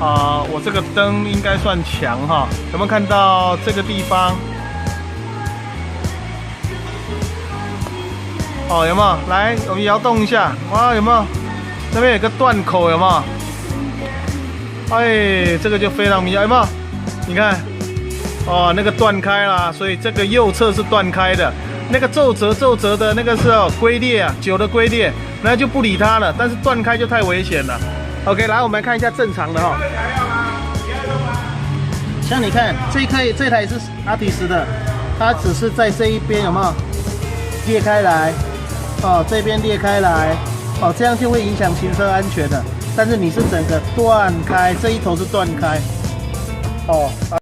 我这个灯应该算强哈，有没有看到这个地方？哦，有没有？来，我们摇动一下，哇，有没有？那边有个断口，有没有？哎，这个就非常明显，有没有？你看，哦，那个断开啦，所以这个右侧是断开的。那个皱褶的那个是龟裂啊，酒的龟裂，那就不理它了。但是断开就太危险了。OK， 来，我们来看一下正常的哈。像你看，这台是阿提斯的，它只是在这一边有没有裂开来？哦，这边裂开来，哦，这样就会影响行车安全的。但是你是整个断开，这一头是断开，哦。